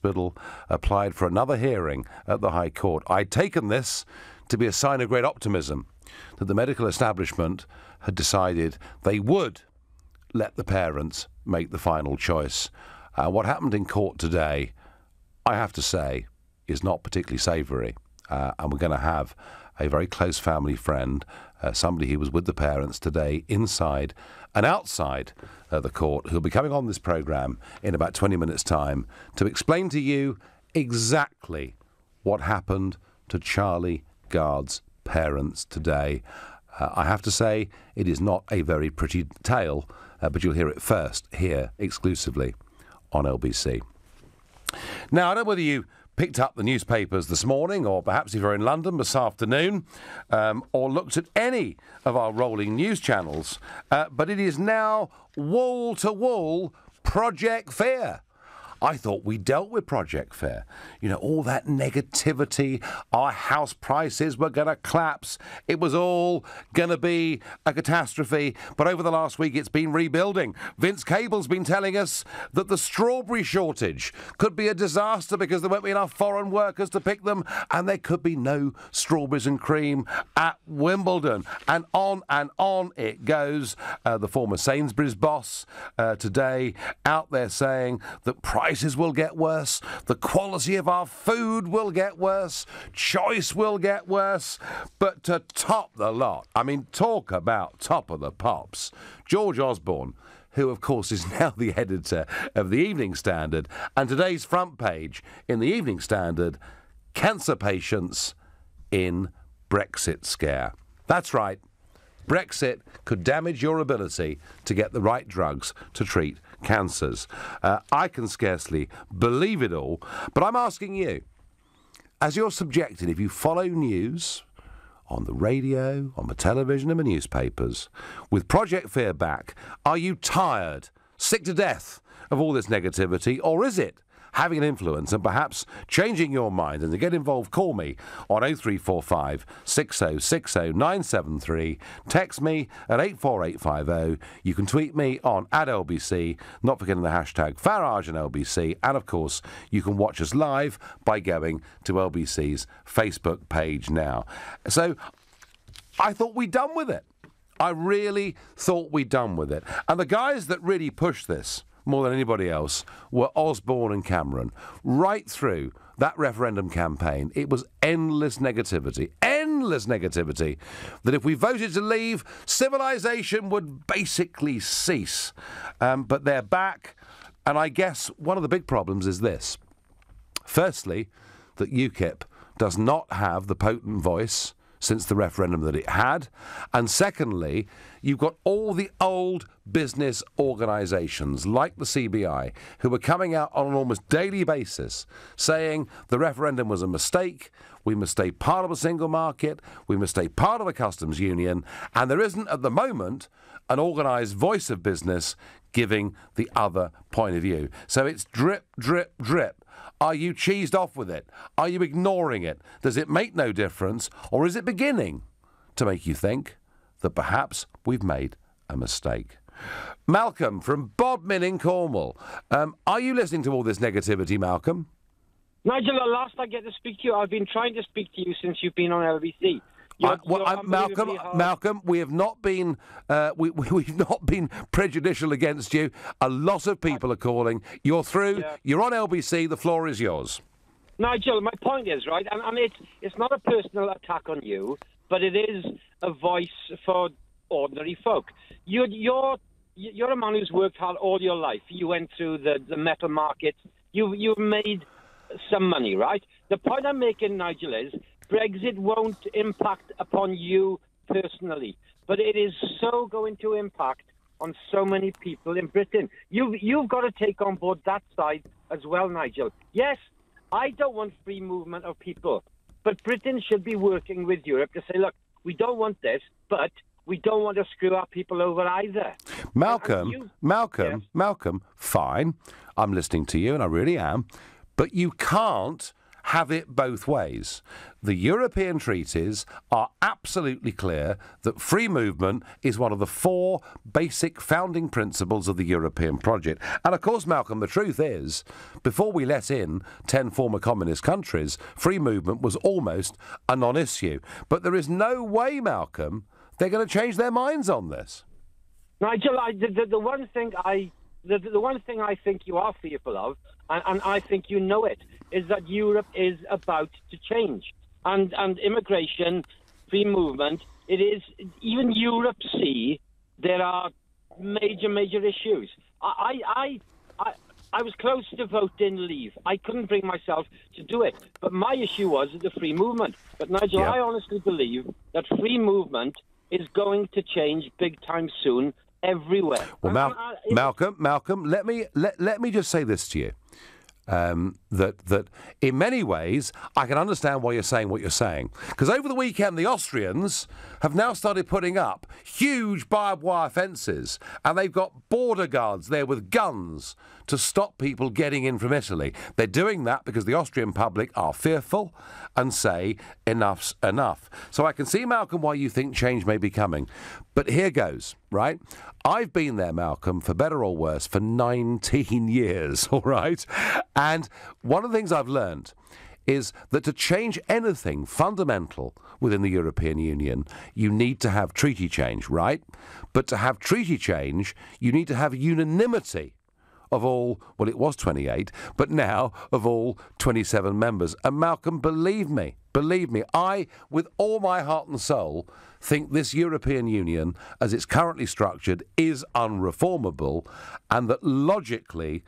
hospital applied for another hearing at the High Court. I'd taken this to be a sign of great optimism that the medical establishment had decided they would let the parents make the final choice. What happened in court today, I have to say, is not particularly savoury. And we're going to have a very close family friend, somebody who was with the parents today inside and outside the court, who'll be coming on this programme in about 20 minutes' time to explain to you exactly what happened to Charlie Gard's parents today. I have to say, it is not a very pretty tale, but you'll hear it first here exclusively on LBC. Now, I don't know whether you picked up the newspapers this morning, or perhaps if you're in London this afternoon, or looked at any of our rolling news channels, but it is now wall-to-wall Project Fear. I thought we dealt with Project Fear. You know, all that negativity, our house prices were going to collapse. It was all going to be a catastrophe. But over the last week, it's been rebuilding. Vince Cable's been telling us that the strawberry shortage could be a disaster because there won't be enough foreign workers to pick them, and there could be no strawberries and cream at Wimbledon. And on it goes. The former Sainsbury's boss today out there saying that prices will get worse, the quality of our food will get worse, choice will get worse. But to top the lot, I mean, talk about top of the pops, George Osborne, who of course is now the editor of the Evening Standard, and today's front page in the Evening Standard, cancer patients in Brexit scare. That's right. Brexit could damage your ability to get the right drugs to treat cancers. I can scarcely believe it all, but I'm asking you, as you're subjected, if you follow news on the radio, on the television and the newspapers, with Project Fear back, are you tired, sick to death of all this negativity, or is it having an influence and perhaps changing your mind? And to get involved, call me on 0345 6060 973. Text me at 84850. You can tweet me on @LBC, not forgetting the hashtag Farage and LBC. And of course, you can watch us live by going to LBC's Facebook page now. So I thought we'd done with it. I really thought we'd done with it. And the guys that really pushed this more than anybody else were Osborne and Cameron. Right through that referendum campaign, it was endless negativity, that if we voted to leave, civilization would basically cease. But they're back, and I guess one of the big problems is this. Firstly, that UKIP does not have the potent voice since the referendum that it had. And secondly, you've got all the old business organisations like the CBI who are coming out on an almost daily basis saying the referendum was a mistake, we must stay part of a single market, we must stay part of a customs union, and there isn't at the moment an organised voice of business giving the other point of view. So it's drip, drip, drip. Are you cheesed off with it? Are you ignoring it? Does it make no difference? Or is it beginning to make you think that perhaps we've made a mistake? Malcolm from Bodmin in Cornwall. Are you listening to all this negativity, Malcolm? Nigel, at last I get to speak to you. I've been trying to speak to you since you've been on LBC. Malcolm, we have not been we've not been prejudicial against you. A lot of people are calling. You're through. Yeah. You're on LBC. The floor is yours. Nigel, my point is, right, and it's not a personal attack on you, but it is a voice for ordinary folk. You're a man who's worked hard all your life. You went through the metal market. You've made some money, right? The point I'm making, Nigel, is Brexit won't impact upon you personally, but it is so going to impact on so many people in Britain. You've got to take on board that side as well, Nigel. Yes, I don't want free movement of people, but Britain should be working with Europe to say, look, we don't want this, but we don't want to screw our people over either. Malcolm, fine. I'm listening to you, and I really am. But you can't have it both ways. The European treaties are absolutely clear that free movement is one of the 4 basic founding principles of the European project. And of course, Malcolm, the truth is, before we let in 10 former communist countries, free movement was almost a non-issue. But there is no way, Malcolm, they're going to change their minds on this. Nigel, the one thing I think you are fearful of, and I think you know it, is that Europe is about to change. And immigration, free movement, it is, even Europe see there are major issues. I was close to voting leave. I couldn't bring myself to do it. But my issue was the free movement. But Nigel, I honestly believe that free movement is going to change big time soon everywhere. Well, Malcolm, let me just say this to you. That in many ways I can understand why you're saying what you're saying, because over the weekend the Austrians have now started putting up huge barbed wire fences, and they've got border guards there with guns to stop people getting in from Italy. They're doing that because the Austrian public are fearful and say enough's enough. So I can see, Malcolm, why you think change may be coming, but here goes, right? I've been there, Malcolm, for better or worse, for 19 years, all right? And one of the things I've learned is that to change anything fundamental within the European Union, you need to have treaty change, right? But to have treaty change, you need to have unanimity of all, well, it was 28, but now of all 27 members. And Malcolm, believe me, I, with all my heart and soul, think this European Union, as it's currently structured, is unreformable, and that logically,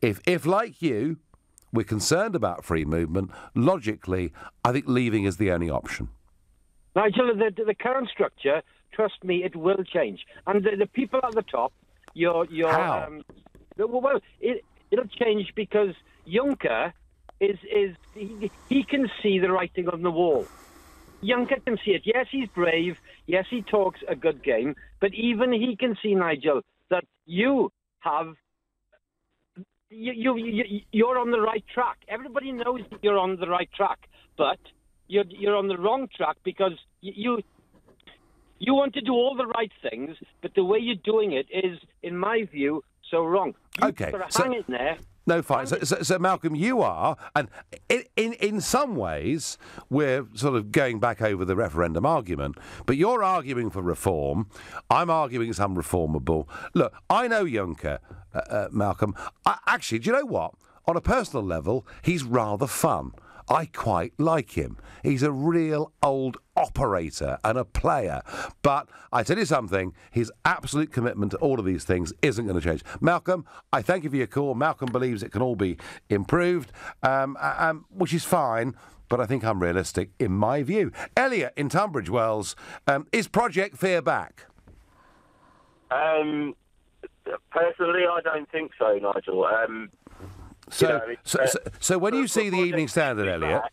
if like you, we're concerned about free movement, logically, I think leaving is the only option. Nigel, the current structure, trust me, it will change. And the people at the top, How? Well, it'll change because Juncker he can see the writing on the wall. Juncker can see it. Yes, he's brave. Yes, he talks a good game. But even he can see, Nigel, that you're on the right track. Everybody knows that you're on the right track, but you're on the wrong track because you want to do all the right things, but the way you're doing it is, in my view, so wrong. Okay, hang in there. No, fine. So, Malcolm, you are, and in some ways, we're sort of going back over the referendum argument, but you're arguing for reform. I'm arguing it's unreformable. Look, I know Juncker, Malcolm. Actually, do you know what? On a personal level, he's rather fun. I quite like him. He's a real old operator and a player. But I tell you something, his absolute commitment to all of these things isn't going to change. Malcolm, I thank you for your call. Malcolm believes it can all be improved, which is fine, but I think I'm realistic in my view. Elliot in Tunbridge Wells, is Project Fear back? Personally, I don't think so, Nigel. So when you see the Evening Standard, Elliot,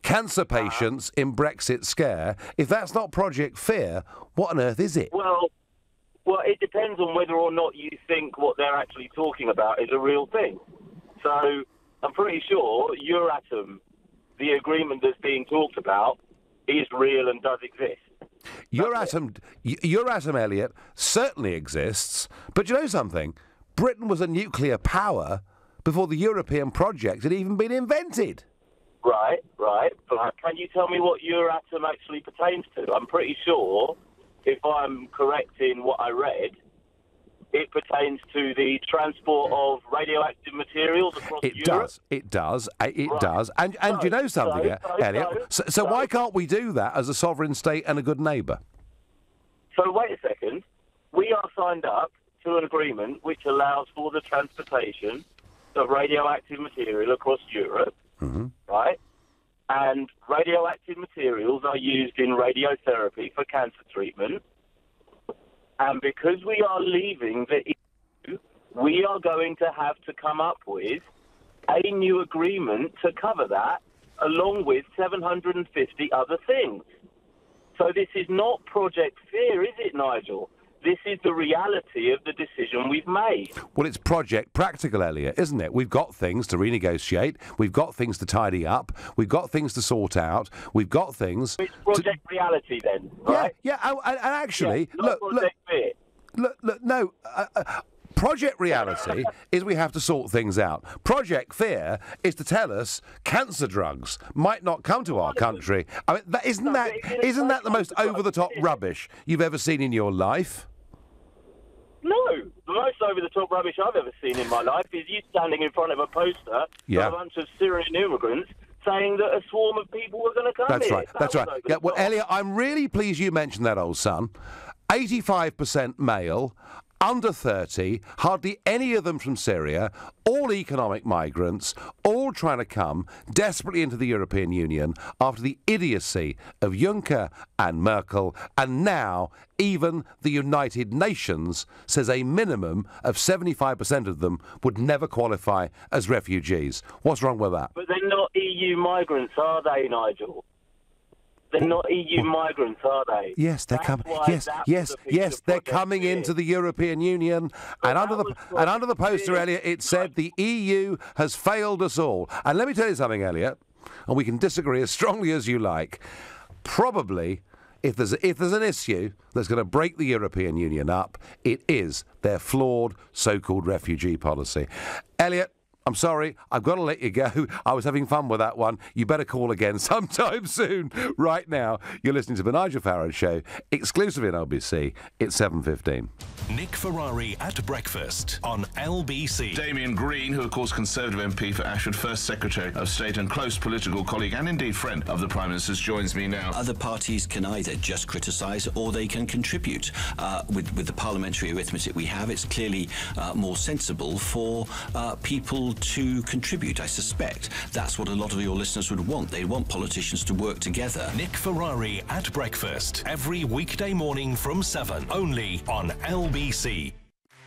cancer patients in Brexit scare, if that's not Project Fear, what on earth is it? Well, it depends on whether or not you think what they're actually talking about is a real thing. So I'm pretty sure Euratom, the agreement that's being talked about, is real and does exist. Euratom, Elliot, certainly exists, but you know something? Britain was a nuclear power before the European project had even been invented. Right. But can you tell me what Euratom actually pertains to? I'm pretty sure, if I'm correct in what I read, it pertains to the transport of radioactive materials across Europe. It does. And you know something, Elliot? So why can't we do that as a sovereign state and a good neighbour? So wait a second. We are signed up to an agreement which allows for the transportation of radioactive material across Europe, right? And radioactive materials are used in radiotherapy for cancer treatment. And because we are leaving the EU, we are going to have to come up with a new agreement to cover that, along with 750 other things. So this is not Project Fear, is it, Nigel? This is the reality of the decision we've made. Well, it's Project Practical, Elliot, isn't it? We've got things to renegotiate. We've got things to tidy up. We've got things to sort out. We've got things... It's Project Reality then, right? Yeah, and actually... Yeah, not Project Fear. Look, no... Project Reality is we have to sort things out. Project Fear is to tell us cancer drugs might not come to our country. I mean, isn't that the most over-the-top rubbish you've ever seen in your life? No, the most over-the-top rubbish I've ever seen in my life is you standing in front of a poster with a bunch of Syrian immigrants saying that a swarm of people were going to come That's here. right, that's right. Yeah, well, Elliot, I'm really pleased you mentioned that, old son. 85% male, under 30, hardly any of them from Syria, all economic migrants, all trying to come desperately into the European Union after the idiocy of Juncker and Merkel, and now even the United Nations says a minimum of 75% of them would never qualify as refugees. What's wrong with that? But they're not EU migrants, are they, Nigel? They're not EU migrants, are they? Yes, they're coming. Yes, they're coming into the European Union. And under the poster, Elliot, it said the EU has failed us all. And let me tell you something, Elliot, and we can disagree as strongly as you like. Probably, if there's an issue that's going to break the European Union up, it is their flawed so-called refugee policy. Elliot, I'm sorry, I've got to let you go. I was having fun with that one. You better call again sometime soon. Right now, you're listening to the Nigel Farage Show, exclusively on LBC. It's 7:15. Nick Ferrari at breakfast on LBC. Damien Green, who of course Conservative MP for Ashford, first Secretary of State and close political colleague and indeed friend of the Prime Minister's, joins me now. Other parties can either just criticise or they can contribute. With the parliamentary arithmetic we have, it's clearly more sensible for people to contribute. I suspect that's what a lot of your listeners would want. They want politicians to work together. Nick Ferrari at breakfast every weekday morning from 7, only on LBC.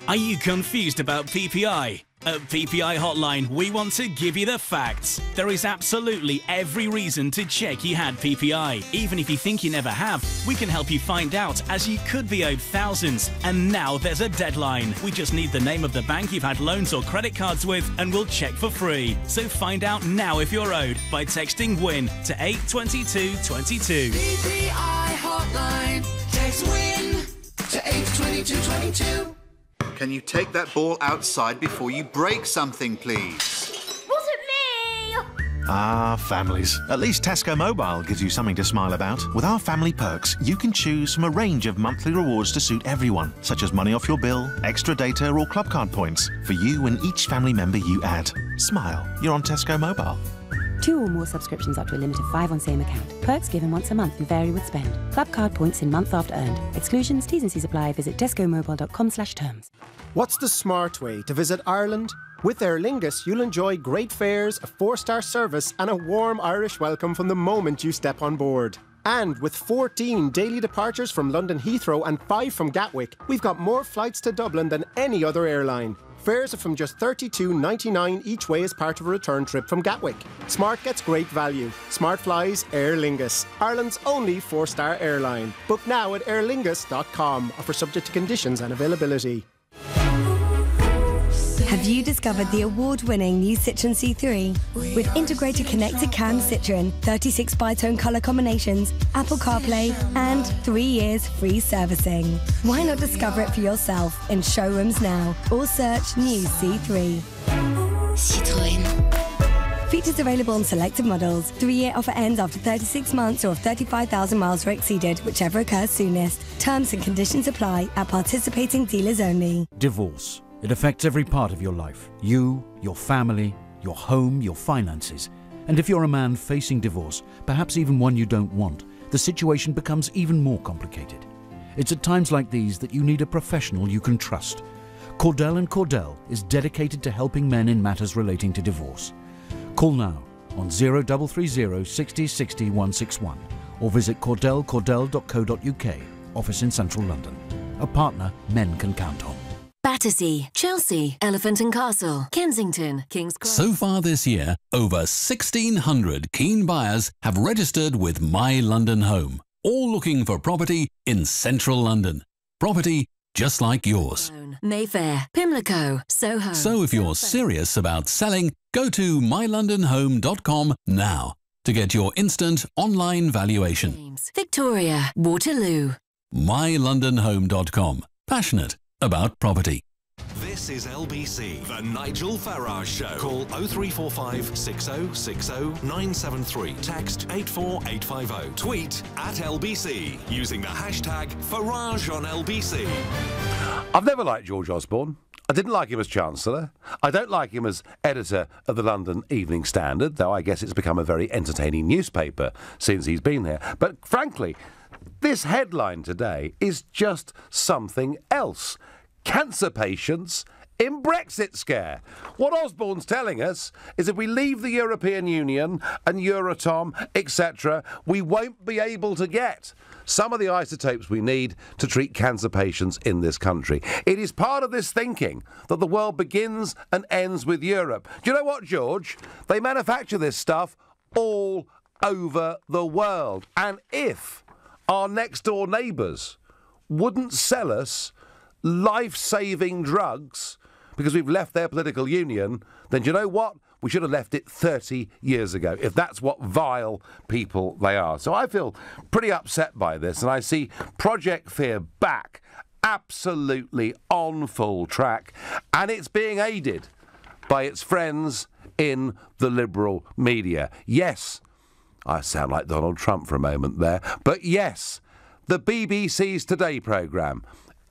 Are you confused about PPI? At PPI Hotline, we want to give you the facts. There is absolutely every reason to check you had PPI. Even if you think you never have, we can help you find out, as you could be owed thousands. And now there's a deadline. We just need the name of the bank you've had loans or credit cards with, and we'll check for free. So find out now if you're owed by texting WIN to 82222. PPI Hotline. Text WIN to 82222. Can you take that ball outside before you break something, please? Wasn't me! Ah, families. At least Tesco Mobile gives you something to smile about. With our family perks, you can choose from a range of monthly rewards to suit everyone, such as money off your bill, extra data or club card points, for you and each family member you add. Smile, you're on Tesco Mobile. 2 or more subscriptions up to a limit of 5 on same account. Perks given once a month and vary with spend. Club card points in month after earned. Exclusions, T's and C's apply. Visit tescomobile.com/terms. What's the smart way to visit Ireland? With Aer Lingus, you'll enjoy great fares, a 4-star service and a warm Irish welcome from the moment you step on board. And with 14 daily departures from London Heathrow and 5 from Gatwick, we've got more flights to Dublin than any other airline. Fares are from just $32.99 each way as part of a return trip from Gatwick. Smart gets great value. Smart flies Aer Lingus, Ireland's only 4-star airline. Book now at airlingus.com. Offer subject to conditions and availability. Have you discovered the award-winning new Citroën C3? With integrated connected cam Citroën, 36 bi-tone colour combinations, Apple CarPlay, and 3 years free servicing. Why not discover it for yourself in showrooms now, or search new C3. Citroën. Features available on selected models. 3-year offer ends after 36 months or if 35,000 miles were exceeded, whichever occurs soonest. Terms and conditions apply at participating dealers only. Divorce. It affects every part of your life. You, your family, your home, your finances. And if you're a man facing divorce, perhaps even one you don't want, the situation becomes even more complicated. It's at times like these that you need a professional you can trust. Cordell & Cordell is dedicated to helping men in matters relating to divorce. Call now on 0330 60 60 161 or visit cordellcordell.co.uk, office in central London. A partner men can count on. Battersea, Chelsea, Elephant and Castle, Kensington, King's Cross. So far this year, over 1,600 keen buyers have registered with My London Home, all looking for property in central London. Property just like yours. Mayfair, Pimlico, Soho. So if you're serious about selling, go to mylondonhome.com now to get your instant online valuation. Victoria, Waterloo. mylondonhome.com. Passionate about property. This is LBC, the Nigel Farage Show. Call 0345 6060 973. Text 84850. Tweet at LBC using the hashtag Farage on LBC. I've never liked George Osborne. I didn't like him as Chancellor. I don't like him as editor of the London Evening Standard, though I guess it's become a very entertaining newspaper since he's been there. But frankly, this headline today is just something else. Cancer patients in Brexit scare. What Osborne's telling us is if we leave the European Union and Euratom, etc., we won't be able to get some of the isotopes we need to treat cancer patients in this country. It is part of this thinking that the world begins and ends with Europe. Do you know what, George? They manufacture this stuff all over the world. And if our next-door neighbours wouldn't sell us life-saving drugs because we've left their political union, then do you know what? We should have left it 30 years ago, if that's what vile people they are. So I feel pretty upset by this, and I see Project Fear back, absolutely on full track, and it's being aided by its friends in the liberal media. Yes, I sound like Donald Trump for a moment there, but yes, the BBC's Today programme.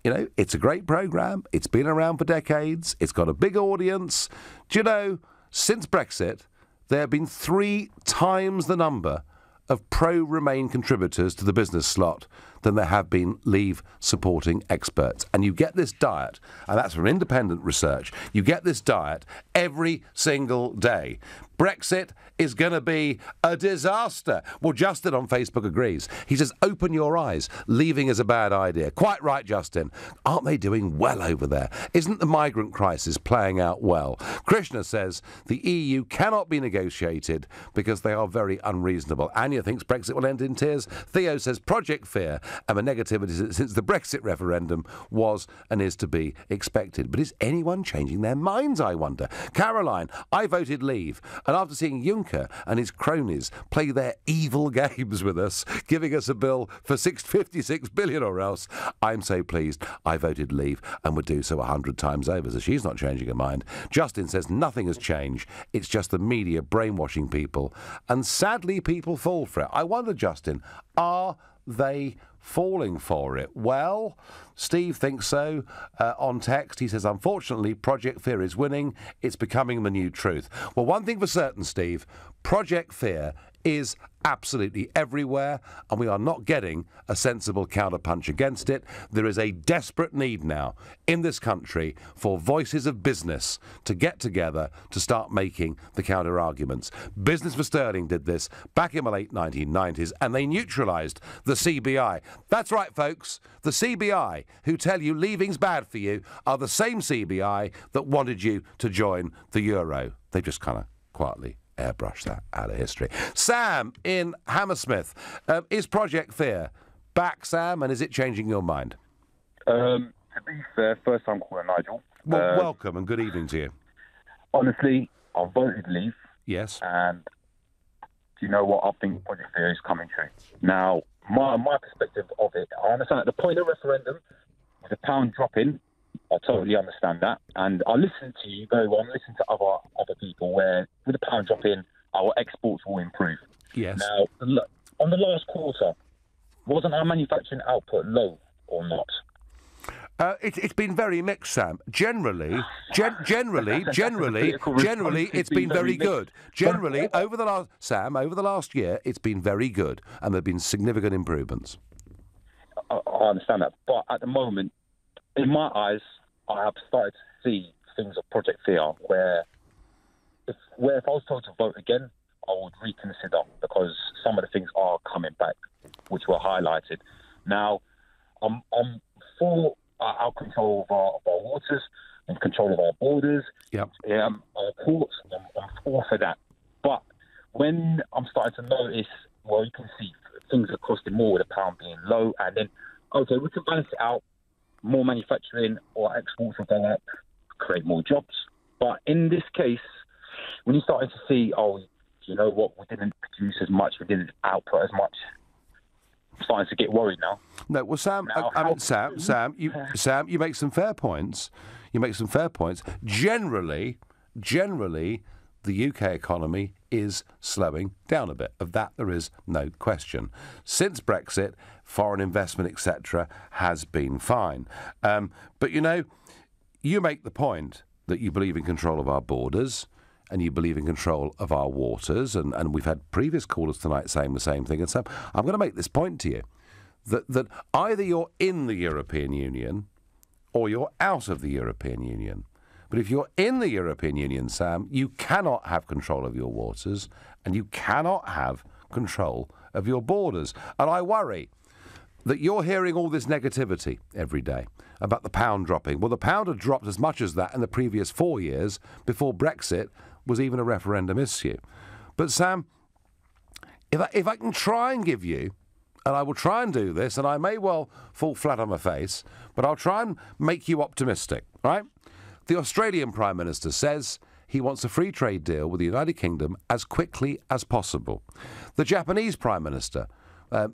You know, it's a great programme. It's been around for decades. It's got a big audience. Do you know, since Brexit, there have been 3 times the number of pro-Remain contributors to the business slot than there have been Leave-supporting experts. And you get this diet, and that's from independent research, you get this diet every single day. Brexit is going to be a disaster. Well, Justin on Facebook agrees. He says, open your eyes. Leaving is a bad idea. Quite right, Justin. Aren't they doing well over there? Isn't the migrant crisis playing out well? Krishna says the EU cannot be negotiated because they are very unreasonable. Anya thinks Brexit will end in tears. Theo says Project Fear and the negativity since the Brexit referendum was and is to be expected. But is anyone changing their minds, I wonder? Caroline, I voted Leave. And after seeing Juncker and his cronies play their evil games with us, giving us a bill for 656 billion or else, I'm so pleased I voted Leave and would do so 100 times over, so she's not changing her mind. Justin says nothing has changed. It's just the media brainwashing people. And sadly, people fall for it. I wonder, Justin, are they falling for it? Well, Steve thinks so. On text, he says, unfortunately, Project Fear is winning. It's becoming the new truth. Well, one thing for certain, Steve, Project Fear is absolutely everywhere, and we are not getting a sensible counterpunch against it. There is a desperate need now in this country for voices of business to get together to start making the counter-arguments. Business for Sterling did this back in the late 1990s, and they neutralised the CBI. That's right, folks. The CBI, who tell you leaving's bad for you, are the same CBI that wanted you to join the euro. They just kind of quietly airbrush that out of history. Sam in Hammersmith. Is Project Fear back, Sam, and is it changing your mind? To be fair, first time calling Nigel. Well, welcome and good evening to you. Honestly, I voted Leave. Yes. And do you know what? I think Project Fear is coming true. Now, my perspective of it, I understand at the point of referendum, with the pound dropping, I totally understand that. And I listen to you very well. I listen to other people where, with the pound dropping, our exports will improve. Yes. Now, on the last quarter, wasn't our manufacturing output low or not? It's been very mixed, Sam. Generally, it's been very good. Generally, over the last year, it's been very good, and there have been significant improvements. I understand that, but at the moment, in my eyes, I have started to see things of Project Fear where if I was told to vote again, I would reconsider because some of the things are coming back, which were highlighted. Now, I'm for our control of our waters and control of our borders, our ports. I'm for that. But when I'm starting to notice, well, you can see things are costing more with the pound being low, and then, okay, we can balance it out. more manufacturing or exports will go up, create more jobs. But in this case, when you're starting to see, you know what, we didn't produce as much, we didn't output as much, I'm starting to get worried now. No, well, Sam, Sam, you make some fair points. Generally, the UK economy is slowing down a bit. Of that, there is no question. Since Brexit, foreign investment, etc., has been fine. But, you know, you make the point that you believe in control of our borders and you believe in control of our waters, and we've had previous callers tonight saying the same thing. And so I'm going to make this point to you, that either you're in the European Union or you're out of the European Union. But if you're in the European Union, Sam, you cannot have control of your waters and you cannot have control of your borders. And I worry that you're hearing all this negativity every day about the pound dropping. Well, the pound had dropped as much as that in the previous 4 years before Brexit was even a referendum issue. But, Sam, if I can try and give you, and I will try and do this, and I may well fall flat on my face, but I'll try and make you optimistic, right? The Australian Prime Minister says he wants a free trade deal with the United Kingdom as quickly as possible. The Japanese Prime Minister,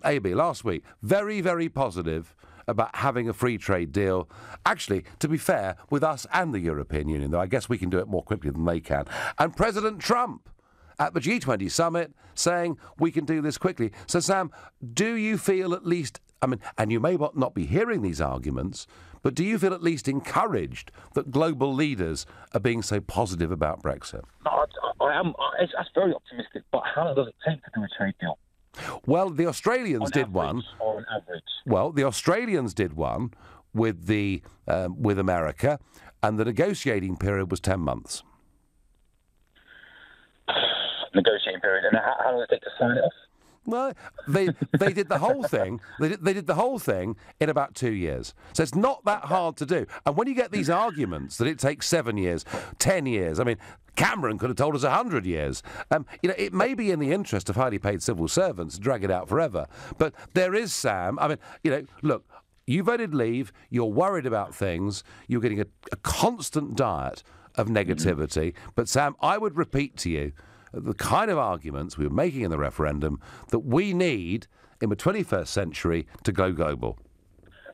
Abe, last week, very, very positive about having a free trade deal, actually, to be fair, with us and the European Union, though I guess we can do it more quickly than they can. And President Trump at the G20 summit saying we can do this quickly. So, Sam, do you feel at least, I mean, and you may not be hearing these arguments, but do you feel at least encouraged that global leaders are being so positive about Brexit? No, I am. That's very optimistic, but how long does it take to do a trade deal? Well, the Australians did one. On average. Well, the Australians did one with with America, and the negotiating period was 10 months. Negotiating period, and how long does it take to sign it off? Well, they did the whole thing. They did the whole thing in about 2 years. So it's not that hard to do. And when you get these arguments that it takes 7 years, 10 years, I mean, Cameron could have told us 100 years. You know, it may be in the interest of highly paid civil servants to drag it out forever. But there is, Sam, I mean, you know, look, you voted Leave, you're worried about things, you're getting a constant diet of negativity. But, Sam, I would repeat to you the kind of arguments we were making in the referendum that we need in the 21st century to go global.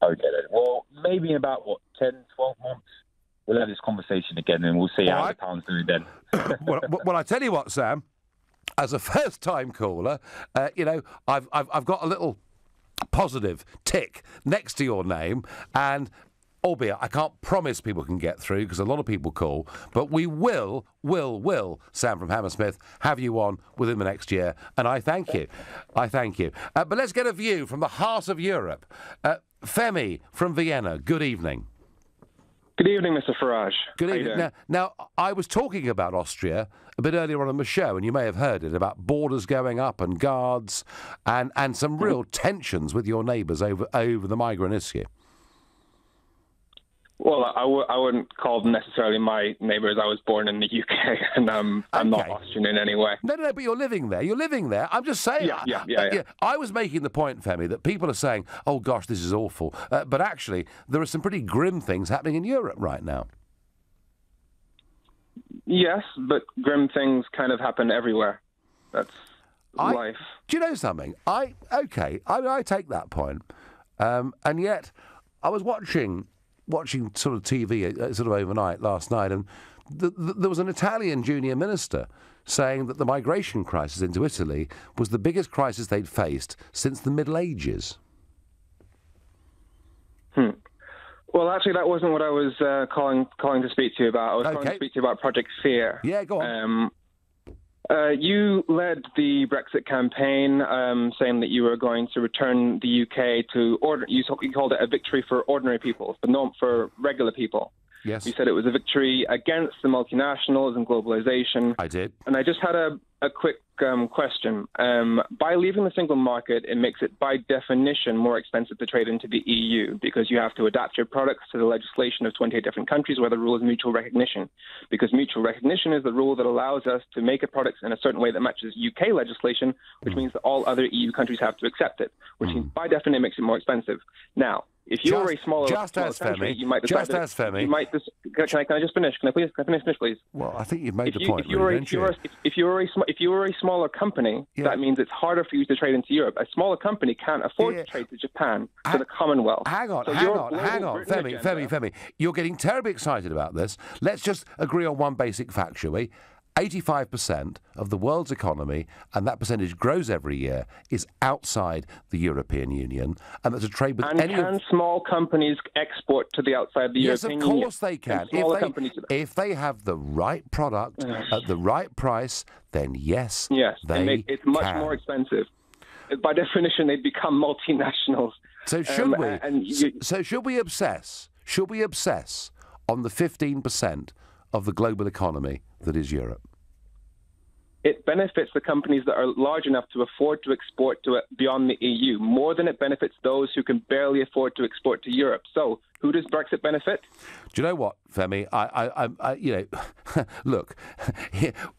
Okay, then. Well, maybe in about, 10, 12 months, we'll have this conversation again and we'll see how the pound's doing then. well, I tell you what, Sam, as a first-time caller, you know, I've got a little positive tick next to your name, and albeit I can't promise people can get through because a lot of people call, but we will, Sam from Hammersmith, have you on within the next year, and I thank you. But let's get a view from the heart of Europe. Femi from Vienna, good evening. Good evening, Mr. Farage. Good evening. Now, I was talking about Austria a bit earlier on the show, and you may have heard it, about borders going up and guards and some real tensions with your neighbours over the migrant issue. Well, I wouldn't call them necessarily my neighbours. I was born in the UK, and I'm not Austrian in any way. No, but you're living there. I'm just saying. Yeah. I was making the point, Femi, that people are saying, oh, gosh, this is awful. But actually, there are some pretty grim things happening in Europe right now. Yes, but grim things kind of happen everywhere. That's life. Do you know something? I take that point. And yet, I was watching sort of TV sort of overnight last night, and there was an Italian junior minister saying that the migration crisis into Italy was the biggest crisis they'd faced since the Middle Ages. Well, actually, that wasn't what I was calling to speak to you about. I was calling to speak to you about Project Fear. Yeah, go on. You led the Brexit campaign, saying that you were going to return the UK to order. You called it a victory for ordinary people, but not for regular people. Yes. You said it was a victory against the multinationals and globalization. I did. And I just had a quick question. By leaving the single market, it makes it by definition more expensive to trade into the EU because you have to adapt your products to the legislation of 28 different countries where the rule is mutual recognition. Because mutual recognition is the rule that allows us to make a product in a certain way that matches UK legislation, which means that all other EU countries have to accept it, which means by definition makes it more expensive. Now, If you're a smaller Femi, you might decide Can I just finish? Can I finish, please? Well, I think you've made the point. If you're a smaller company, that means it's harder for you to trade into Europe. A smaller company can't afford to trade to Japan, to the Commonwealth. Hang on, Femi. You're getting terribly excited about this. Let's just agree on one basic fact, shall we? 85% of the world's economy, and that percentage grows every year, is outside the European Union, and that's a trade with any... And can small companies export to the outside of the European Union? Yes, of course they can. If they have the right product at the right price, then yes, they it's much more expensive. By definition, they become multinationals. So should we? So should we obsess? Should we obsess on the 15% of the global economy that is Europe? It benefits the companies that are large enough to afford to export to it beyond the EU more than it benefits those who can barely afford to export to Europe. So, who does Brexit benefit? Do you know what, Femi? Look,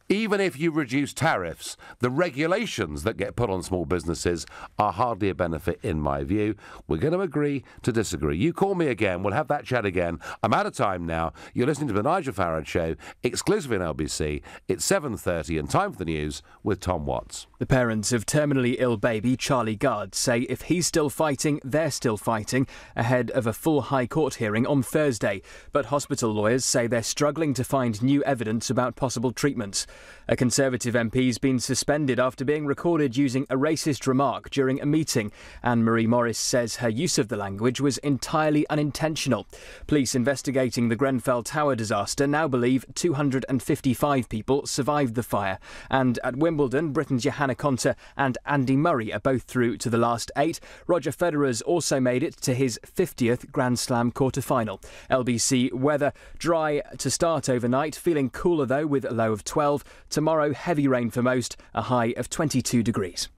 even if you reduce tariffs, the regulations that get put on small businesses are hardly a benefit in my view. We're going to agree to disagree. You call me again, we'll have that chat again. I'm out of time now. You're listening to the Nigel Farage Show, exclusively on LBC. It's 7:30 and time for the news with Tom Watts. The parents of terminally ill baby Charlie Gard say if he's still fighting, they're still fighting, ahead of a full High Court hearing on Thursday. But hospital lawyers say they're struggling to find new evidence about possible treatments. A Conservative MP's been suspended after being recorded using a racist remark during a meeting. Anne-Marie Morris says her use of the language was entirely unintentional. Police investigating the Grenfell Tower disaster now believe 255 people survived the fire. And at Wimbledon, Britain's Johanna Konta and Andy Murray are both through to the last 8. Roger Federer's also made it to his 50th Grand Slam quarter-final. LBC weather, dry to start overnight, feeling cooler though with a low of 12. Tomorrow, heavy rain for most, a high of 22 degrees.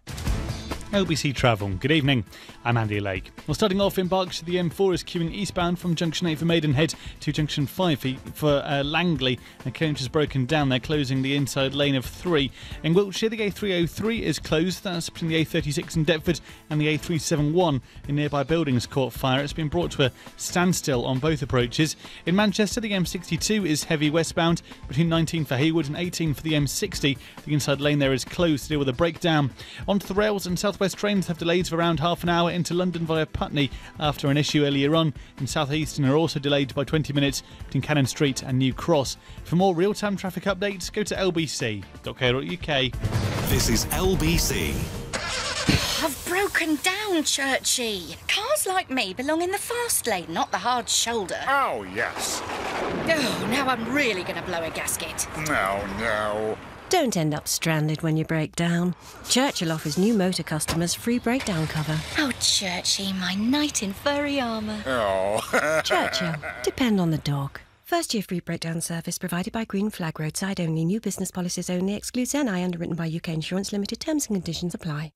LBC Travel. Good evening. I'm Andy Lake. Well, starting off in Berkshire, the M4 is queuing eastbound from Junction 8 for Maidenhead to Junction 5 for Langley. The coach is broken down. They're closing the inside lane of 3. In Wiltshire, the A303 is closed. That's between the A36 in Deptford and the A371 in nearby buildings caught fire. It's been brought to a standstill on both approaches. In Manchester, the M62 is heavy westbound between 19 for Haywood and 18 for the M60. The inside lane there is closed to deal with a breakdown. Onto the rails, and South West trains have delays of around half an hour into London via Putney after an issue earlier on. In South Eastern are also delayed by 20 minutes between Cannon Street and New Cross. For more real-time traffic updates, go to lbc.co.uk. This is LBC. I've broken down, Churchy. Cars like me belong in the fast lane, not the hard shoulder. Oh, yes. Oh, now I'm really going to blow a gasket. No. Don't end up stranded when you break down. Churchill offers new motor customers free breakdown cover. Oh, Churchy, my knight in furry armour. Oh. Churchill. Depend on the dog. First year free breakdown service provided by Green Flag, roadside only. New business policies only. Excludes NI, underwritten by UK Insurance Limited. Terms and conditions apply.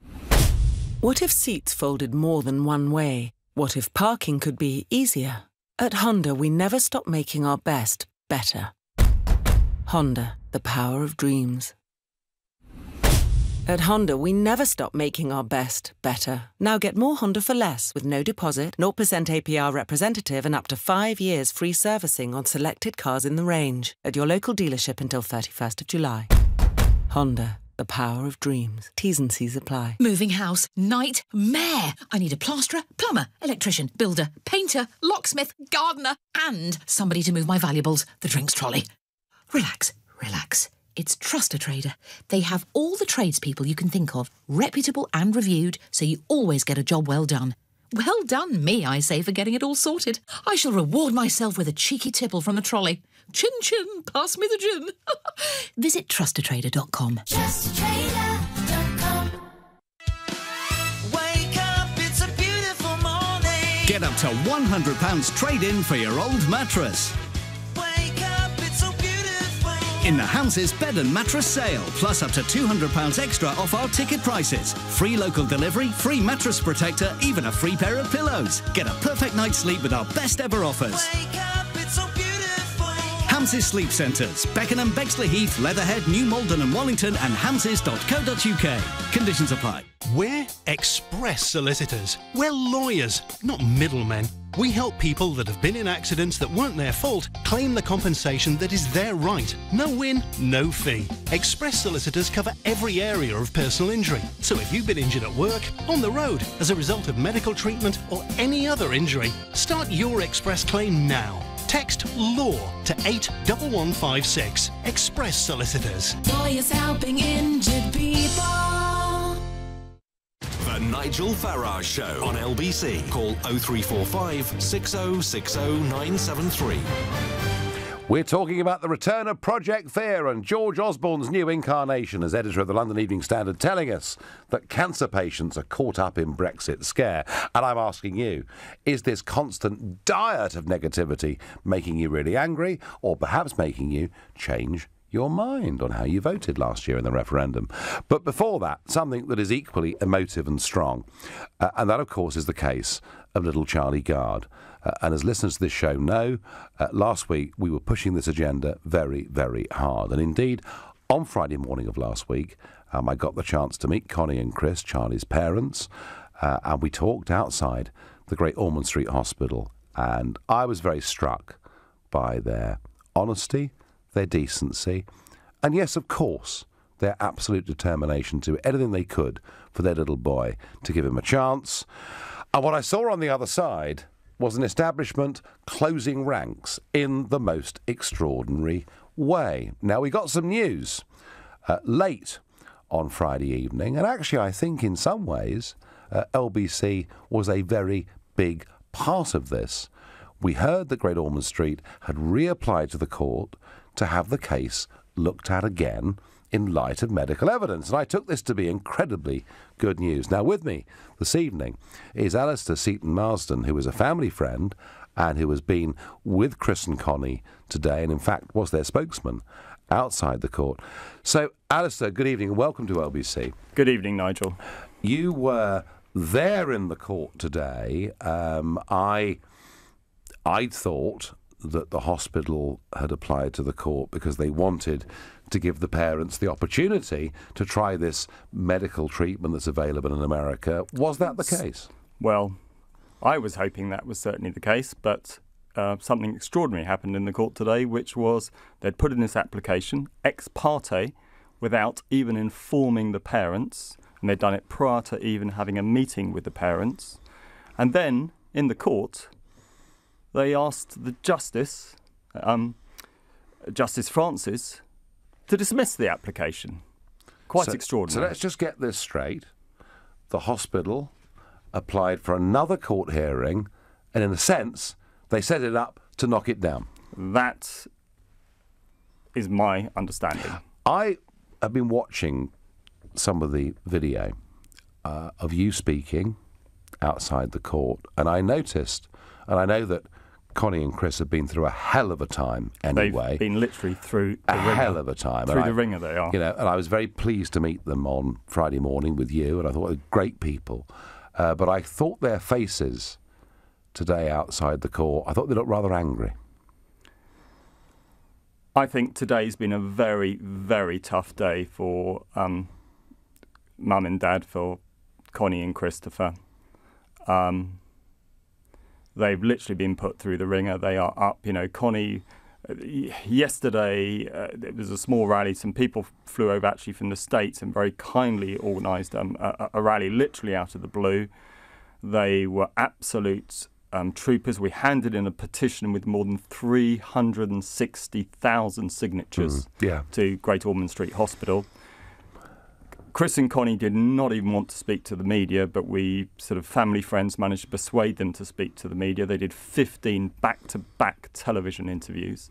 What if seats folded more than one way? What if parking could be easier? At Honda, we never stop making our best better. Honda, the power of dreams. At Honda, we never stop making our best better. Now get more Honda for less with no deposit, 0% APR representative and up to 5 years free servicing on selected cars in the range at your local dealership until 31st of July. Honda, the power of dreams. T's and C's apply. Moving house, nightmare. I need a plasterer, plumber, electrician, builder, painter, locksmith, gardener, and somebody to move my valuables, the drinks trolley. Relax. It's Trust a Trader. They have all the tradespeople you can think of, reputable and reviewed, so you always get a job well done. Well done me, I say, for getting it all sorted. I shall reward myself with a cheeky tipple from the trolley. Chin chin, pass me the gin. Visit trustatrader.com. Trustatrader.com. Wake up, it's a beautiful morning. Get up to £100 trade-in for your old mattress. In the Hans's Bed and Mattress Sale, plus up to £200 extra off our ticket prices. Free local delivery, free mattress protector, even a free pair of pillows. Get a perfect night's sleep with our best ever offers. Hans's Sleep Centres, Beckenham, Bexley Heath, Leatherhead, New Malden and Wallington, and hamses.co.uk. Conditions apply. We're Express Solicitors. We're lawyers, not middlemen. We help people that have been in accidents that weren't their fault claim the compensation that is their right. No win, no fee. Express Solicitors cover every area of personal injury. So if you've been injured at work, on the road, as a result of medical treatment or any other injury, start your Express claim now. Text LAW to 81156. Express Solicitors. Lawyers helping injured people. The Nigel Farage Show on LBC. Call 0345 6060 973. We're talking about the return of Project Fear and George Osborne's new incarnation as editor of the London Evening Standard, telling us that cancer patients are caught up in Brexit scare. And I'm asking you, is this constant diet of negativity making you really angry, or perhaps making you change your mind on how you voted last year in the referendum? But before that, something that is equally emotive and strong, and that, of course, is the case of little Charlie Gard. And as listeners to this show know, last week we were pushing this agenda very, very hard. And indeed, on Friday morning of last week, I got the chance to meet Connie and Chris, Charlie's parents, and we talked outside the Great Ormond Street Hospital. And I was very struck by their honesty, their decency, and yes, of course, their absolute determination to do anything they could for their little boy, to give him a chance. And what I saw on the other side was an establishment closing ranks in the most extraordinary way. Now, we got some news late on Friday evening, and actually I think in some ways LBC was a very big part of this. We heard that Great Ormond Street had reapplied to the court to have the case looked at again in light of medical evidence. And I took this to be incredibly good news. Now, with me this evening is Alistair Seaton Marsden, who is a family friend and who has been with Chris and Connie today, and in fact was their spokesman outside the court. So, Alistair, good evening and welcome to LBC. Good evening, Nigel. You were there in the court today. I thought that the hospital had applied to the court because they wanted to give the parents the opportunity to try this medical treatment that's available in America. Was that the case? Well, I was hoping that was certainly the case, but something extraordinary happened in the court today, which was they'd put in this application ex parte without even informing the parents, and they'd done it prior to even having a meeting with the parents. And then, in the court, they asked the Justice, Justice Francis, to dismiss the application. Quite extraordinary. So let's just get this straight. The hospital applied for another court hearing, and in a sense, they set it up to knock it down. That is my understanding. I have been watching some of the video of you speaking outside the court, and I noticed, and I know that Connie and Chris have been through a hell of a time anyway. They've been literally through the ringer. Hell of a time. Through the ringer they are. You know, and I was very pleased to meet them on Friday morning with you, and I thought they were great people. But I thought their faces today outside the court, I thought they looked rather angry. I think today's been a very, very tough day for Mum and Dad, for Connie and Christopher. They've literally been put through the ringer. They are up. You know, Connie, yesterday there was a small rally. Some people flew over actually from the States and very kindly organised a rally literally out of the blue. They were absolute troopers. We handed in a petition with more than 360,000 signatures to Great Ormond Street Hospital. Chris and Connie did not even want to speak to the media, but we sort of family friends managed to persuade them to speak to the media. They did 15 back-to-back television interviews.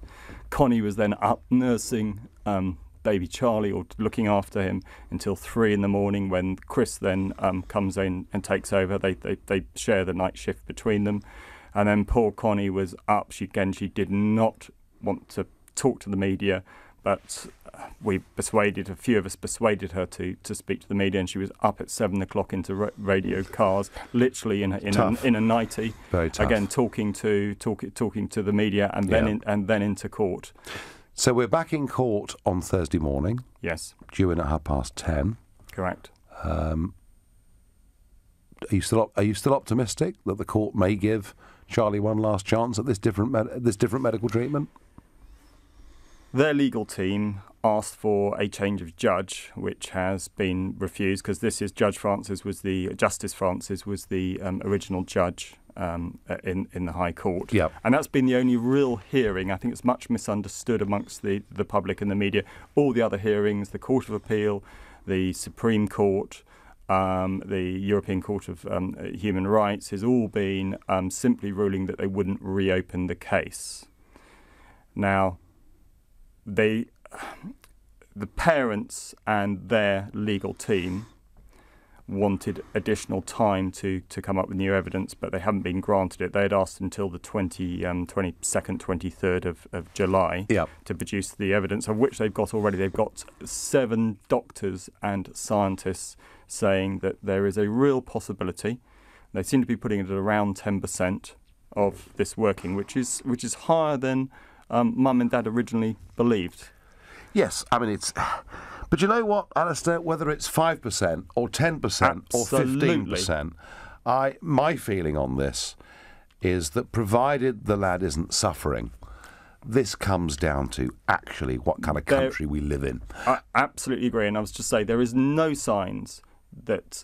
Connie was then up nursing baby Charlie, or looking after him, until 3 in the morning, when Chris then comes in and takes over. They share the night shift between them. And then poor Connie was up. She did not want to talk to the media, but a few of us persuaded her to speak to the media, and she was up at 7 o'clock into radio cars, literally in a nightie. Very tough. Again, talking to the media, and then into court. So we're back in court on Thursday morning. Yes. Due in at 10:30. Correct. Are you still optimistic that the court may give Charlie one last chance at this different medical treatment? Their legal team asked for a change of judge, which has been refused, because Justice Francis was the original judge in the High Court. Yep. And that's been the only real hearing. I think it's much misunderstood amongst the public and the media. All the other hearings, the Court of Appeal, the Supreme Court, the European Court of Human Rights, has all been simply ruling that they wouldn't reopen the case. Now, the parents and their legal team wanted additional time to come up with new evidence, but they haven't been granted it. They had asked until the 22nd, 23rd of July to produce the evidence, of which they've got already. They've got 7 doctors and scientists saying that there is a real possibility. They seem to be putting it at around 10% of this working, which is higher than Mum and Dad originally believed. Yes, I mean it's. But you know what, Alistair? Whether it's 5% or 10% or 15%, my feeling on this is that provided the lad isn't suffering, this comes down to actually what kind of country we live in. I absolutely agree, and I was just saying there is no signs that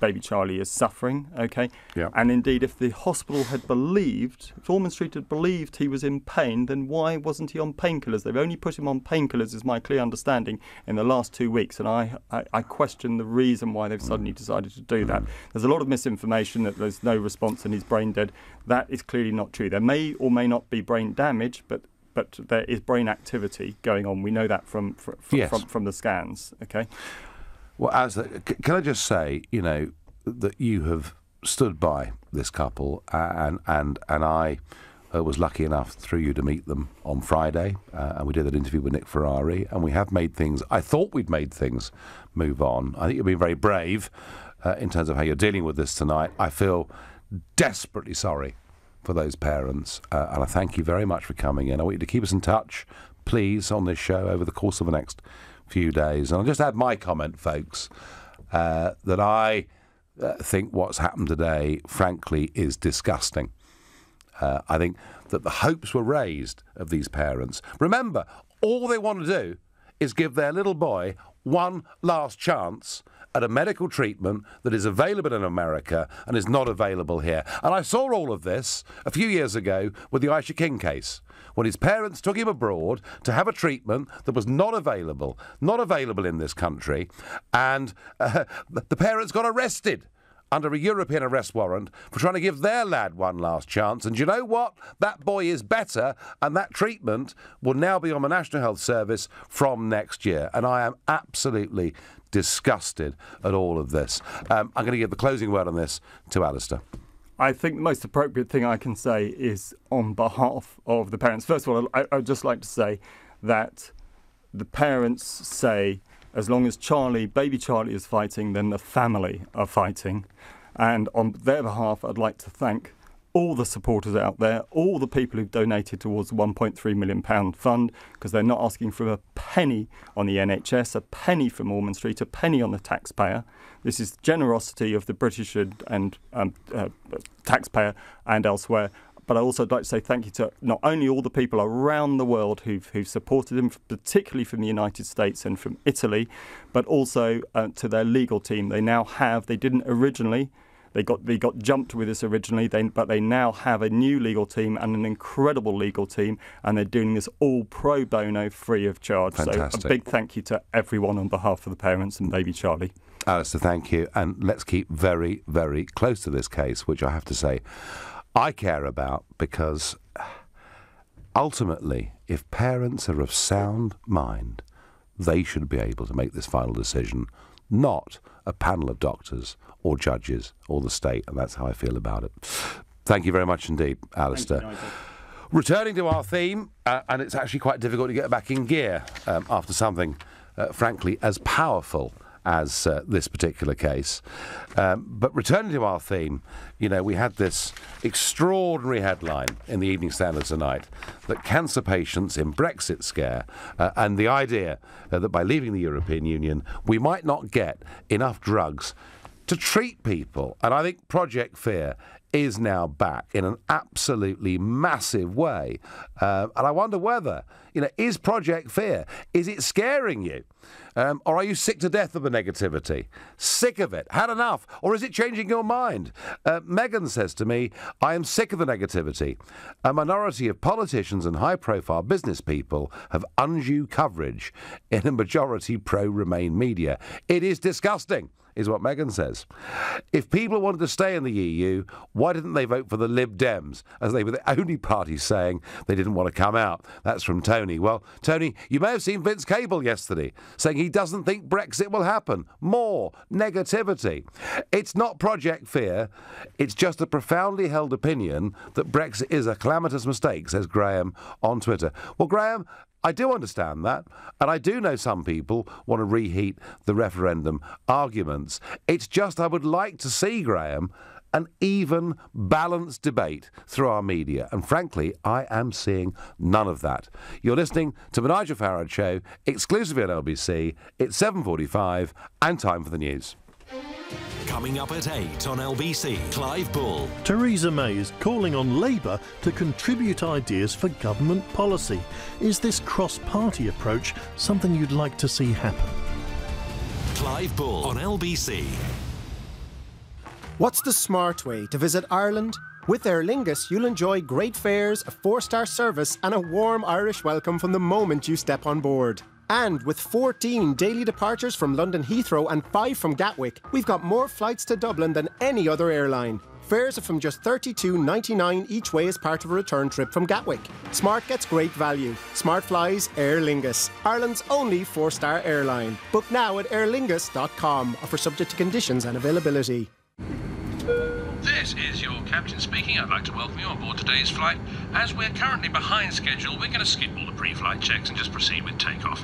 baby Charlie is suffering, okay? Yeah. And indeed, if the hospital had believed, if Ormond Street had believed he was in pain, then why wasn't he on painkillers? They've only put him on painkillers, is my clear understanding, in the last 2 weeks, and I question the reason why they've suddenly decided to do that. There's a lot of misinformation that there's no response and he's brain dead. That is clearly not true. There may or may not be brain damage, but there is brain activity going on. We know that from the scans, okay? Well, can I just say, that you have stood by this couple, and I was lucky enough through you to meet them on Friday, and we did that interview with Nick Ferrari, and we have made things. I thought we'd made things move on. I think you've been very brave in terms of how you're dealing with this tonight. I feel desperately sorry for those parents, and I thank you very much for coming in. I want you to keep us in touch, please, on this show over the course of the next few days. And I'll just add my comment, folks, that I think what's happened today, frankly, is disgusting. I think that the hopes were raised of these parents. Remember, all they want to do is give their little boy one last chance at a medical treatment that is available in America and is not available here. And I saw all of this a few years ago with the Aisha King case, when his parents took him abroad to have a treatment that was not available in this country, and the parents got arrested under a European arrest warrant for trying to give their lad one last chance. And you know what? That boy is better, and that treatment will now be on the National Health Service from next year. And I am absolutely disgusted at all of this. I'm going to give the closing word on this to Alistair. I think the most appropriate thing I can say is on behalf of the parents. First of all, I would just like to say that the parents say, as long as baby Charlie is fighting, then the family are fighting. And on their behalf, I'd like to thank all the supporters out there, all the people who've donated towards the £1.3 million fund, because they're not asking for a penny on the NHS, a penny from Ormond Street, a penny on the taxpayer. This is generosity of the British and taxpayer and elsewhere. But I also would like to say thank you to not only all the people around the world who've supported him, particularly from the United States and from Italy, but also to their legal team. They didn't originally. They got jumped with this originally, but they now have a new legal team and an incredible legal team, and they're doing this all pro bono, free of charge. Fantastic. So a big thank you to everyone on behalf of the parents and baby Charlie. Alistair, thank you. And let's keep very, very close to this case, which I have to say I care about, because ultimately, if parents are of sound mind, they should be able to make this final decision, not a panel of doctors or judges or the state, and that's how I feel about it. Thank you very much indeed, Alistair. Thank you, Nigel. Returning to our theme, and it's actually quite difficult to get back in gear after something, frankly, as powerful as this particular case. But returning to our theme, we had this extraordinary headline in the Evening Standard tonight that cancer patients in Brexit scare, and the idea that by leaving the European Union we might not get enough drugs to treat people. And I think Project Fear is now back in an absolutely massive way. And I wonder whether, is Project Fear, is it scaring you? Or are you sick to death of the negativity? Sick of it? Had enough? Or is it changing your mind? Megan says to me, I am sick of the negativity. A minority of politicians and high-profile business people have undue coverage in a majority pro-Remain media. It is disgusting, is what Megan says. If people wanted to stay in the EU, why didn't they vote for the Lib Dems, as they were the only party saying they didn't want to come out? That's from Tony. Well, Tony, you may have seen Vince Cable yesterday saying he doesn't think Brexit will happen. More negativity. It's not Project Fear. It's just a profoundly held opinion that Brexit is a calamitous mistake, says Graham on Twitter. Well, Graham, I do understand that, and I do know some people want to reheat the referendum arguments. It's just I would like to see, Graham, an even, balanced debate through our media, and frankly, I am seeing none of that. You're listening to the Nigel Farage Show, exclusively on LBC. It's 7:45, and time for the news. Coming up at 8 on LBC, Clive Bull. Theresa May is calling on Labour to contribute ideas for government policy. Is this cross-party approach something you'd like to see happen? Clive Bull on LBC. What's the smart way to visit Ireland? With Aer Lingus, you'll enjoy great fares, a 4-star service and a warm Irish welcome from the moment you step on board. And with 14 daily departures from London Heathrow and 5 from Gatwick, we've got more flights to Dublin than any other airline. Fares are from just $32.99 each way as part of a return trip from Gatwick. Smart gets great value. Smart flies Aer Lingus, Ireland's only 4-star airline. Book now at airlingus.com. Offer subject to conditions and availability. This is your captain speaking. I'd like to welcome you on board today's flight. As we're currently behind schedule, we're going to skip all the pre-flight checks and just proceed with takeoff.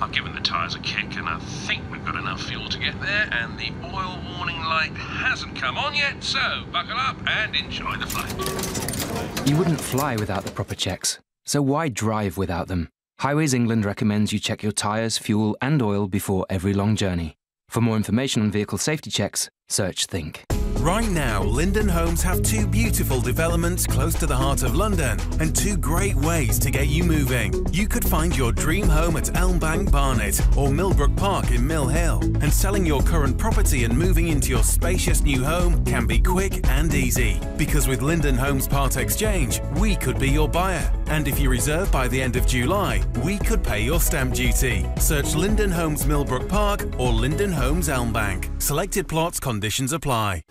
I've given the tyres a kick and I think we've got enough fuel to get there, and the oil warning light hasn't come on yet, so buckle up and enjoy the flight. You wouldn't fly without the proper checks, so why drive without them? Highways England recommends you check your tyres, fuel and oil before every long journey. For more information on vehicle safety checks, search Think. Right now, Linden Homes have 2 beautiful developments close to the heart of London and 2 great ways to get you moving. You could find your dream home at Elmbank Barnet or Millbrook Park in Mill Hill. And selling your current property and moving into your spacious new home can be quick and easy. Because with Linden Homes Part Exchange, we could be your buyer. And if you reserve by the end of July, we could pay your stamp duty. Search Linden Homes Millbrook Park or Linden Homes Elmbank. Selected plots, conditions apply.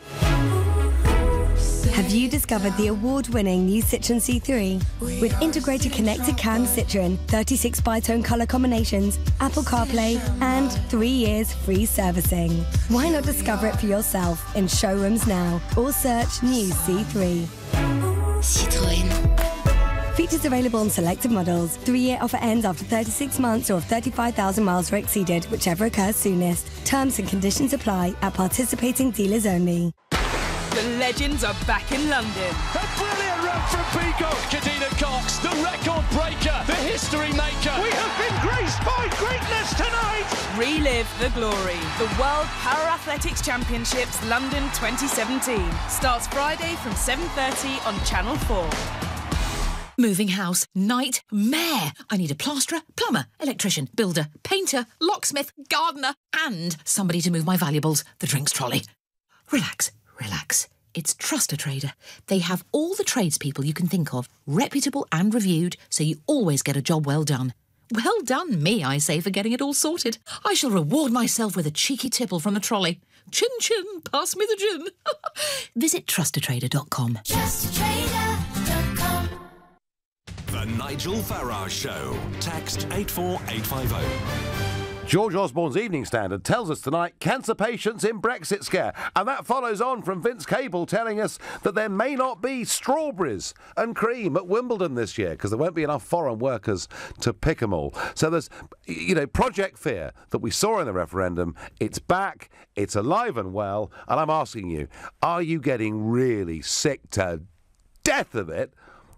Have you discovered the award-winning new Citroen C3? With integrated connected cam Citroen, 36 bi-tone colour combinations, Apple CarPlay and 3 years free servicing. Why not discover it for yourself in showrooms now or search new C3. Citroen. Features available on selected models. 3-year offer ends after 36 months or if 35,000 miles are exceeded, whichever occurs soonest. Terms and conditions apply at participating dealers only. The legends are back in London. A brilliant run from Peacock. Katina Cox, the record breaker, the history maker. We have been graced by greatness tonight. Relive the glory. The World Para Athletics Championships London 2017 starts Friday from 7:30 on Channel 4. Moving house, nightmare. I need a plasterer, plumber, electrician, builder, painter, locksmith, gardener, and somebody to move my valuables, the drinks trolley. Relax. Relax. It's Trust a Trader. They have all the tradespeople you can think of, reputable and reviewed, so you always get a job well done. Well done me, I say, for getting it all sorted. I shall reward myself with a cheeky tipple from the trolley. Chin chin, pass me the gin. Visit trustatrader.com. Trustatrader.com. The Nigel Farage Show. Text 84850. George Osborne's Evening Standard tells us tonight cancer patients in Brexit scare. And that follows on from Vince Cable telling us that there may not be strawberries and cream at Wimbledon this year because there won't be enough foreign workers to pick them all. So there's, Project Fear that we saw in the referendum. It's back. It's alive and well. And I'm asking you, are you getting really sick to death of it?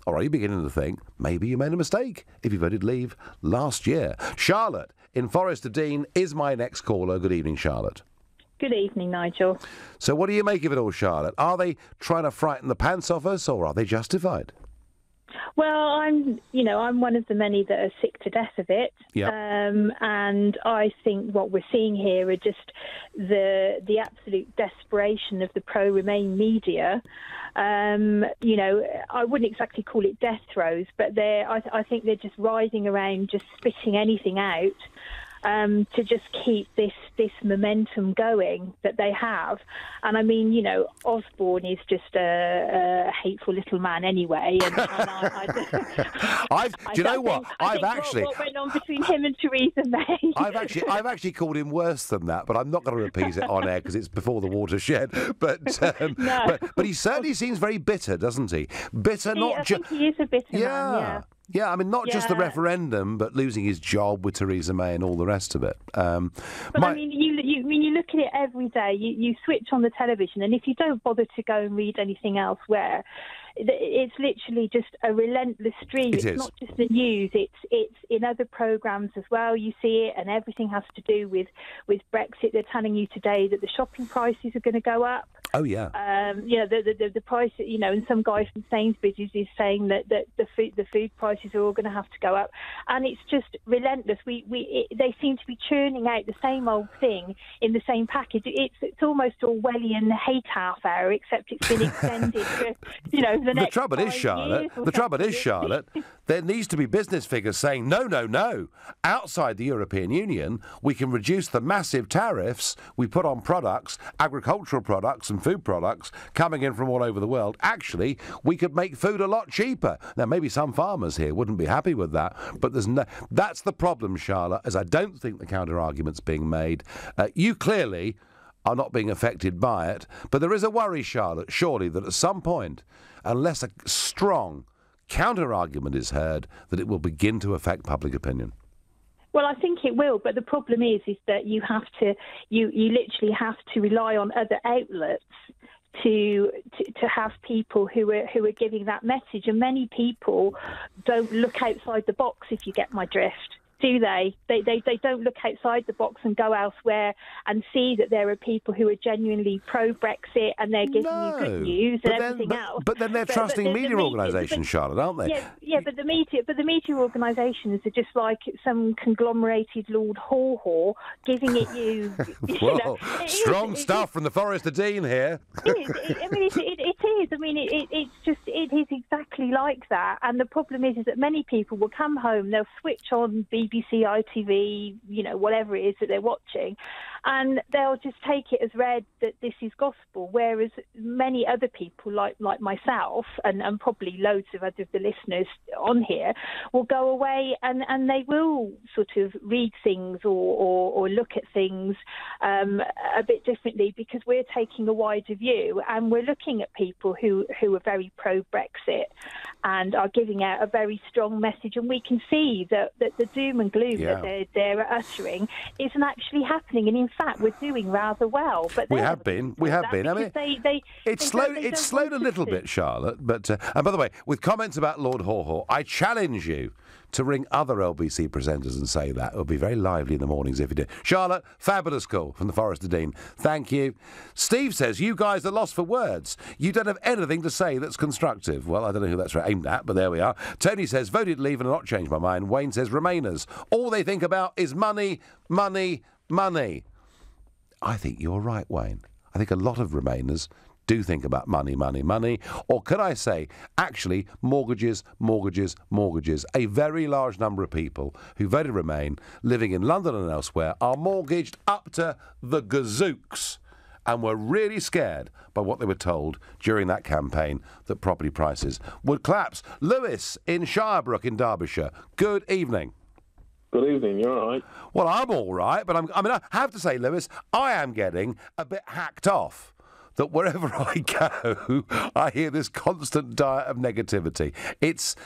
Or are you beginning to think maybe you made a mistake if you voted Leave last year? Charlotte in Forest of Dean is my next caller. Good evening, Charlotte. Good evening, Nigel. So what do you make of it all, Charlotte? Are they trying to frighten the pants off us, or are they justified? Well, I'm one of the many that are sick to death of it. Yep. And I think what we're seeing here are just the absolute desperation of the pro-Remain media. I wouldn't exactly call it death throes, but I think they're just writhing around, just spitting anything out. To just keep this momentum going that they have. And I mean, Osborne is just a hateful little man anyway. And What went on between him and Theresa May? I've actually called him worse than that, but I'm not going to repeat it on air because it's before the watershed. But but he certainly seems very bitter, doesn't he? Bitter, I think he is a bitter man. Yeah. Yeah, I mean, not just the referendum, but losing his job with Theresa May and all the rest of it. I mean, you look at it every day. You switch on the television, and if you don't bother to go and read anything elsewhere, it's literally just a relentless stream. It's not just the news; it's in other programmes as well. You see it, and everything has to do with Brexit. They're telling you today that the shopping prices are going to go up. Oh yeah. The price. And some guy from Sainsbury's is saying that the food prices are all going to have to go up, and it's just relentless. They seem to be churning out the same old thing in the same package. It's almost Orwellian hate half hour, except it's been extended for the trouble is, Charlotte, there needs to be business figures saying, no. Outside the European Union, we can reduce the massive tariffs we put on products, agricultural products and food products coming in from all over the world. Actually, we could make food a lot cheaper. Now, maybe some farmers here wouldn't be happy with that, but that's the problem, Charlotte, as I don't think the counter-argument's being made. You clearly are not being affected by it, but there is a worry, Charlotte, surely, that at some point, unless a strong counter-argument is heard, that it will begin to affect public opinion. Well, I think it will, but the problem is that you literally have to rely on other outlets to have people who are giving that message, and many people don't look outside the box, if you get my drift. Do they? They don't look outside the box and go elsewhere and see that there are people who are genuinely pro-Brexit and they're giving you good news and everything else. But then they're trusting media organisations, Charlotte, aren't they? Yeah, but the media organisations are just like some conglomerated Lord Haw-Haw giving it you. Strong stuff from the Forest of Dean here. It is. I mean, it is exactly like that. And the problem is that many people will come home, they'll switch on BBC, ITV, whatever it is that they're watching, and they'll just take it as read that this is gospel, whereas many other people like myself and probably loads of other of the listeners on here will go away and they will sort of read things or look at things a bit differently, because we're taking a wider view and we're looking at people who are very pro-Brexit and are giving out a very strong message, and we can see that the doom and gloom that they're uttering isn't actually happening, and in fact we're doing rather well. But we have been. I mean, it's slowed a little bit, Charlotte. But and by the way, with comments about Lord Haw-Haw, I challenge you to ring other LBC presenters and say that. It would be very lively in the mornings if you did. Charlotte, fabulous call from the Forest of Dean. Thank you. Steve says, you guys are lost for words. You don't have anything to say that's constructive. Well, I don't know who that's aimed at, but there we are. Tony says, voted Leave and not changed my mind. Wayne says, Remainers. All they think about is money, money, money. I think you're right, Wayne. I think a lot of Remainers do think about money, money, money. Or could I say, actually, mortgages, mortgages, mortgages. A very large number of people who voted Remain, living in London and elsewhere, are mortgaged up to the gazooks and were really scared by what they were told during that campaign that property prices would collapse. Lewis in Shirebrook in Derbyshire, good evening. Good evening, you all right? Well, I'm all right, but I have to say, Lewis, I am getting a bit hacked off that wherever I go, I hear this constant diet of negativity. It's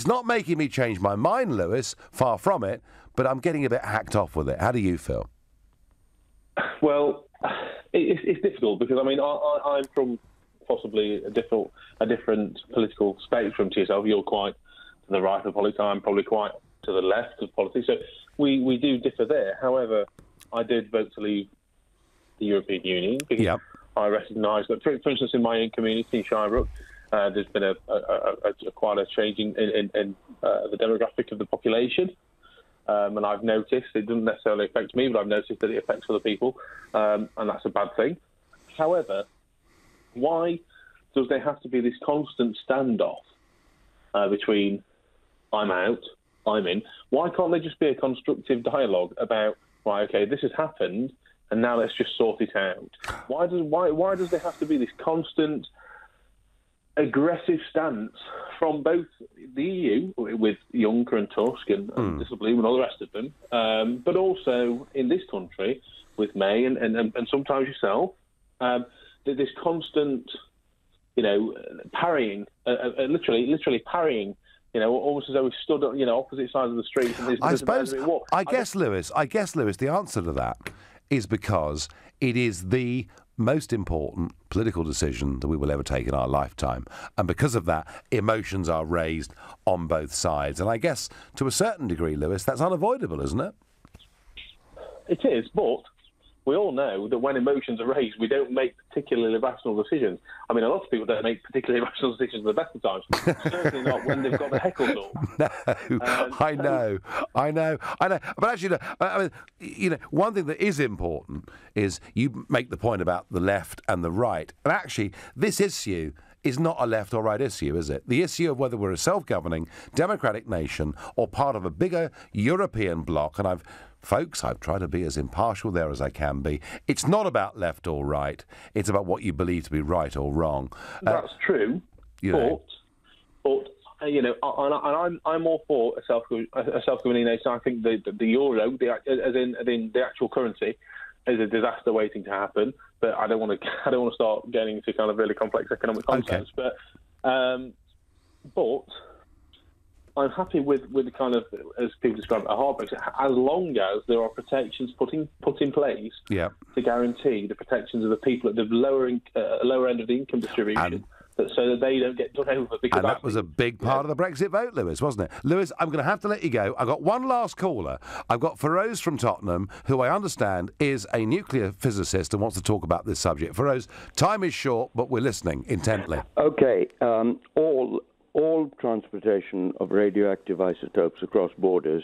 not making me change my mind, Lewis, far from it, but I'm getting a bit hacked off with it. How do you feel? Well, it's difficult because, I mean, I'm from possibly a different political spectrum to yourself. You're quite to the right of politics. I'm probably quite to the left of politics. So we do differ there. However, I did vote to leave the European Union. Because I recognise that, for instance, in my own community in Shirebrook, there's been quite a change in the demographic of the population. And I've noticed, it doesn't necessarily affect me, but I've noticed that it affects other people, and that's a bad thing. However, why does there have to be this constant standoff between I'm out, I'm in? Why can't there just be a constructive dialogue about, right, okay, this has happened, and now let's just sort it out? Why does there have to be this constant aggressive stance from both the EU with Juncker and Tusk and Disselblum and all the rest of them, but also in this country with May and sometimes yourself? This constant, parrying, literally parrying, almost as though we stood, opposite sides of the street. And I guess, Lewis, the answer to that is because it is the most important political decision that we will ever take in our lifetime. And because of that, emotions are raised on both sides. And I guess, to a certain degree, Lewis, that's unavoidable, isn't it? It is, but we all know that when emotions are raised, we don't make particularly rational decisions. I mean, a lot of people don't make particularly rational decisions at the best of times. Certainly not when they've got the heckles up. No, I know. But actually, I mean, one thing that is important is you make the point about the left and the right. And actually, this issue is not a left or right issue, is it? The issue of whether we're a self-governing democratic nation or part of a bigger European bloc, and I've tried to be as impartial there as I can be. It's not about left or right. It's about what you believe to be right or wrong. That's true. But I'm all for a self-governing nation. I think the euro, as in the actual currency, is a disaster waiting to happen. But I don't want to start getting into kind of really complex economic concepts. Okay. But I'm happy with the kind of, as people describe it, a hard Brexit, as long as there are protections put in place to guarantee the protections of the people at the lower end of the income distribution, so that they don't get done over. Because and that was a big part of the Brexit vote, Lewis, wasn't it? Lewis, I'm going to have to let you go. I've got one last caller. I've got Farage from Tottenham, who I understand is a nuclear physicist and wants to talk about this subject. Farage, time is short, but we're listening intently. Okay, all transportation of radioactive isotopes across borders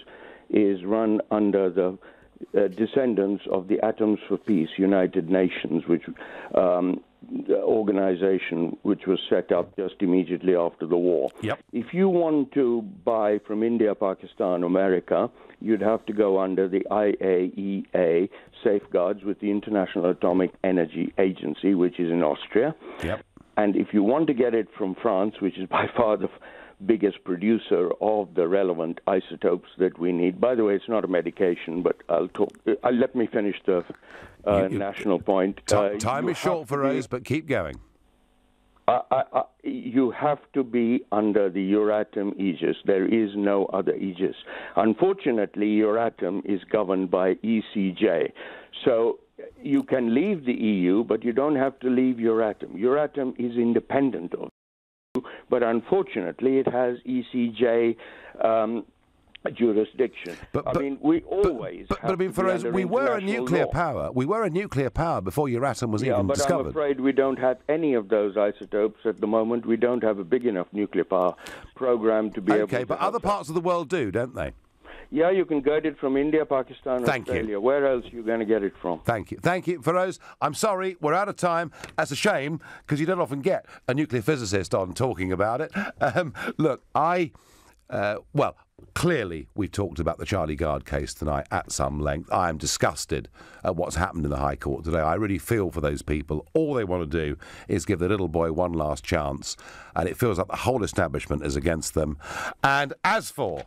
is run under the descendants of the Atoms for Peace United Nations, which organization which was set up just immediately after the war. Yep. If you want to buy from India, Pakistan, America, you'd have to go under the IAEA safeguards with the International Atomic Energy Agency, which is in Austria. Yep. And if you want to get it from France, which is by far the biggest producer of the relevant isotopes that we need. By the way, it's not a medication, but let me finish the national point. Time is short for Rose, but keep going. You have to be under the Euratom aegis. There is no other aegis. Unfortunately, Euratom is governed by ECJ. So you can leave the EU, but you don't have to leave Euratom. Euratom is independent of the EU, but unfortunately it has ECJ jurisdiction. We always we were a nuclear power. We were a nuclear power before Euratom was even discovered. I'm afraid we don't have any of those isotopes at the moment. We don't have a big enough nuclear power program to be able to... Okay, but other parts of the world do, don't they? Yeah, you can get it from India, Pakistan, Australia. Where else are you going to get it from? Thank you. Thank you. Farage, I'm sorry, we're out of time. That's a shame, because you don't often get a nuclear physicist on talking about it. Look, clearly we've talked about the Charlie Gard case tonight at some length. I am disgusted at what's happened in the High Court today. I really feel for those people. All they want to do is give the little boy one last chance, and it feels like the whole establishment is against them. And as for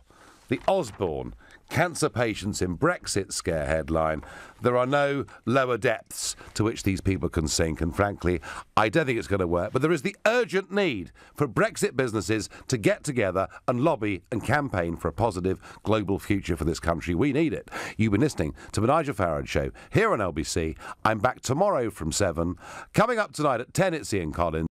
the Osborne cancer patients in Brexit scare headline, there are no lower depths to which these people can sink, and frankly, I don't think it's going to work. But there is the urgent need for Brexit businesses to get together and lobby and campaign for a positive global future for this country. We need it. You've been listening to the Nigel Farage Show here on LBC. I'm back tomorrow from 7. Coming up tonight at 10, it's Ian Collins.